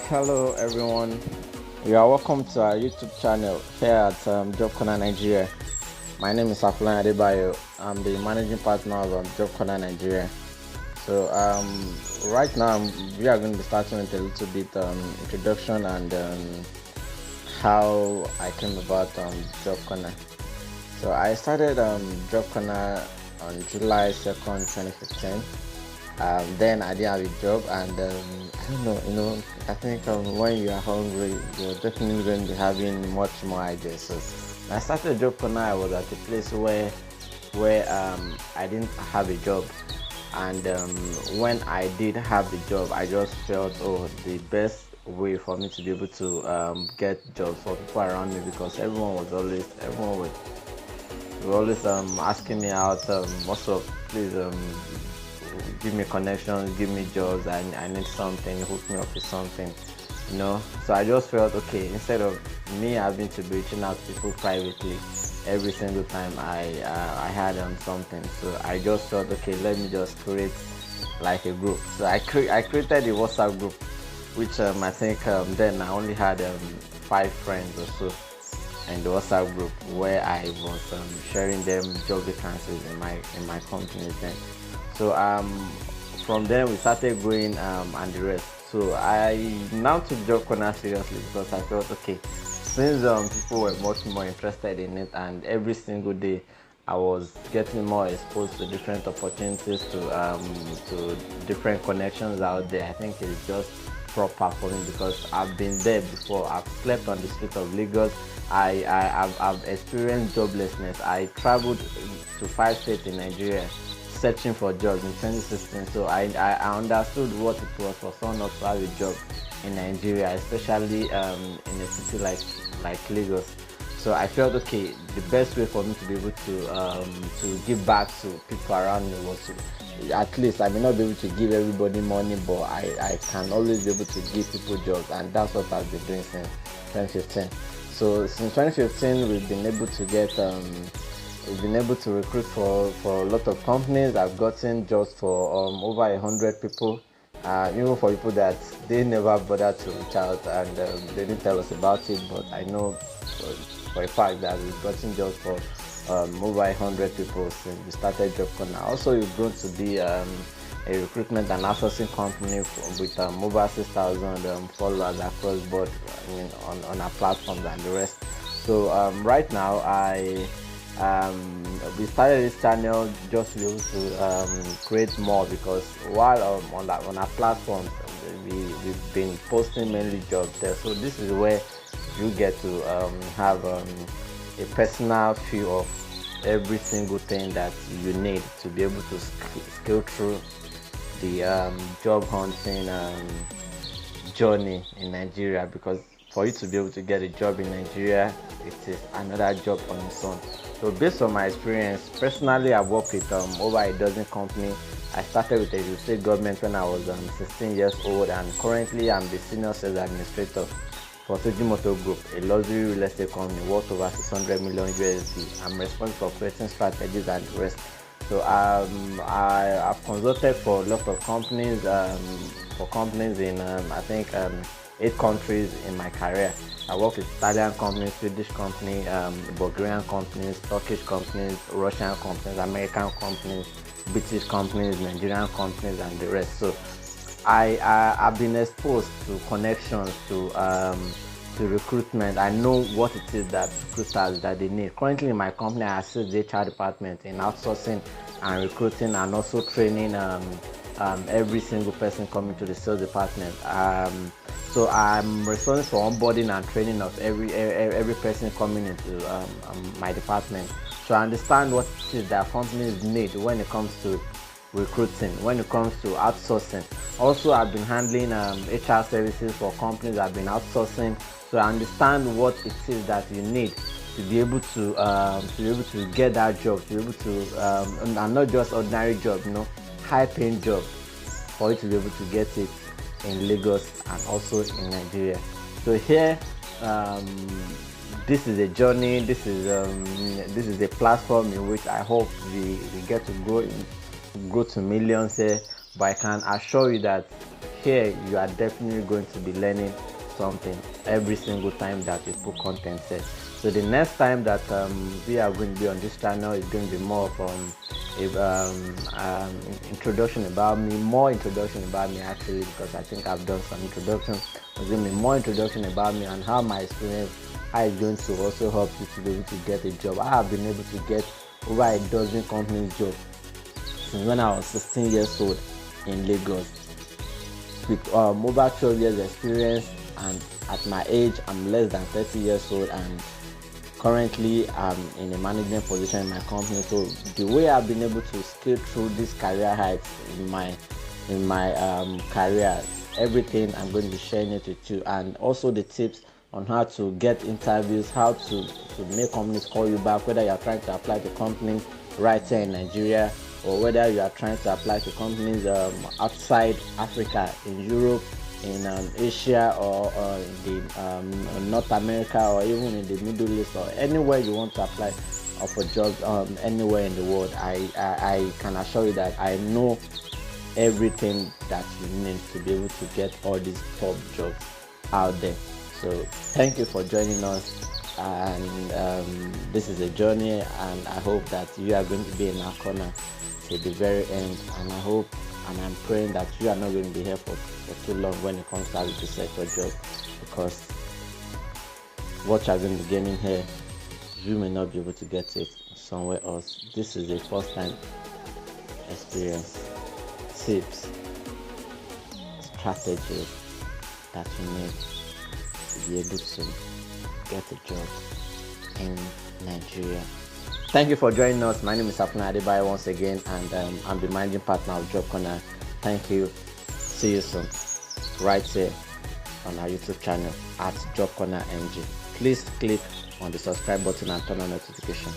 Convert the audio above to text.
Hello everyone, you are welcome to our YouTube channel here at Job Corner Nigeria. My name is Aflan Adebayo. I'm the managing partner of Job Corner Nigeria. So right now we are going to be starting with a little bit introduction and how I came about Job Corner. So I started Job Corner on July 2nd, 2015. Then I didn't have a job, and I don't know, I think when you are hungry, you're definitely going to be having much more ideas. So when I started Job Corner, I was at a place where I didn't have a job, and when I did have a job, I just felt, oh, the best way for me to be able to get jobs for people around me, because everyone was always asking me out, what's up, please give me connections, give me jobs. I need something, hook me up with something. So I just felt, okay, instead of me having to be reaching out to people privately every single time I had something, so I just thought, okay, let me just create like a group. So I created a WhatsApp group, which I think then I only had 5 friends or so in the WhatsApp group, where I was sharing them job vacancies in my company then. So from there we started growing and the rest. So I now took Job Corner seriously, because I felt, okay, since people were much more interested in it, and every single day I was getting more exposed to different opportunities, to different connections out there. I think it's just proper for me, because I've been there before. I've slept on the street of Lagos. I've experienced joblessness. I traveled to 5 states in Nigeria searching for jobs in 2016. So I understood what it was for someone not to have a job in Nigeria, especially in a city like Lagos. So I felt, okay, the best way for me to be able to give back to people around me was to, at least I may not be able to give everybody money, but I can always be able to give people jobs, and that's what I've been doing since 2015. So since 2015, we've been able to recruit for a lot of companies. I've gotten jobs for over 100 people, even for people that they never bothered to reach out, and they didn't tell us about it. But I know for a fact that we've gotten jobs for over 100 people since we started Job Corner. Also, we've grown to be a recruitment and outsourcing company with over 6,000 followers across board, on our platforms and the rest. So right now, we started this channel just to be able to create more, because while on our platforms, we've been posting mainly jobs there. So this is where you get to have a personal feel of every single thing that you need to be able to scale through the job hunting journey in Nigeria, because for you to be able to get a job in Nigeria, it is another job on its own. So based on my experience, personally, I've worked with over a dozen companies. I started with the real estate government when I was 16 years old, and currently I'm the senior sales administrator for Sujimoto Group, a luxury real estate company worth over 600 million USD. I'm responsible for creating strategies and the rest. So I've consulted for a lot of companies, in I think 8 countries in my career. I work with Italian companies, Swedish companies, Bulgarian companies, Turkish companies, Russian companies, American companies, British companies, Nigerian companies, and the rest. So I've been exposed to connections, to recruitment. I know what it is that recruiters that they need. Currently in my company, I assist the HR department in outsourcing and recruiting, and also training every single person coming to the sales department. So I'm responsible for onboarding and training of every person coming into my department. So I understand what it is that companies need when it comes to recruiting, when it comes to outsourcing. Also, I've been handling HR services for companies I've been outsourcing. So I understand what it is that you need to be able to get that job, to be able to and not just ordinary job, high-paying job, for you to be able to get it in Lagos and also in Nigeria. So here, this is a journey. This is a platform in which I hope we get to grow to millions here. but I can assure you that here you are definitely going to be learning something every single time that you put content there. So the next time that we are going to be on this channel is going to be more of introduction about me, more introduction about me actually, because I think I've done some introduction. It's going to be more introduction about me and how my experience, how it's going to also help you to be able to get a job. I have been able to get over a dozen companies job since when I was 16 years old in Lagos, with over 12 years experience, and at my age I'm less than 30 years old, and currently I'm in a management position in my company. So the way I've been able to scale through this career heights in my career, everything I'm going to be sharing it with you, and also the tips on how to get interviews, how to make companies call you back, whether you are trying to apply to companies right here in Nigeria, or whether you are trying to apply to companies outside Africa, in Europe, in Asia, or in the North America, or even in the Middle East, or anywhere you want to apply for jobs, anywhere in the world. I can assure you that I know everything that you need to be able to get all these top jobs out there. So thank you for joining us, and this is a journey, and I hope that you are going to be in our corner till the very end, and I hope and I'm praying that you are not going to be here for too long when it comes to having to search for a job, because what you're going to be getting here, you may not be able to get it somewhere else. This is a first time experience, tips, strategies that you need to be able to get a job in Nigeria. Thank you for joining us. My name is Afuna Adebayo once again, and I'm the managing partner of Job Corner. Thank you. See you soon, right here on our YouTube channel at Job Corner NG. Please click on the subscribe button and turn on notification.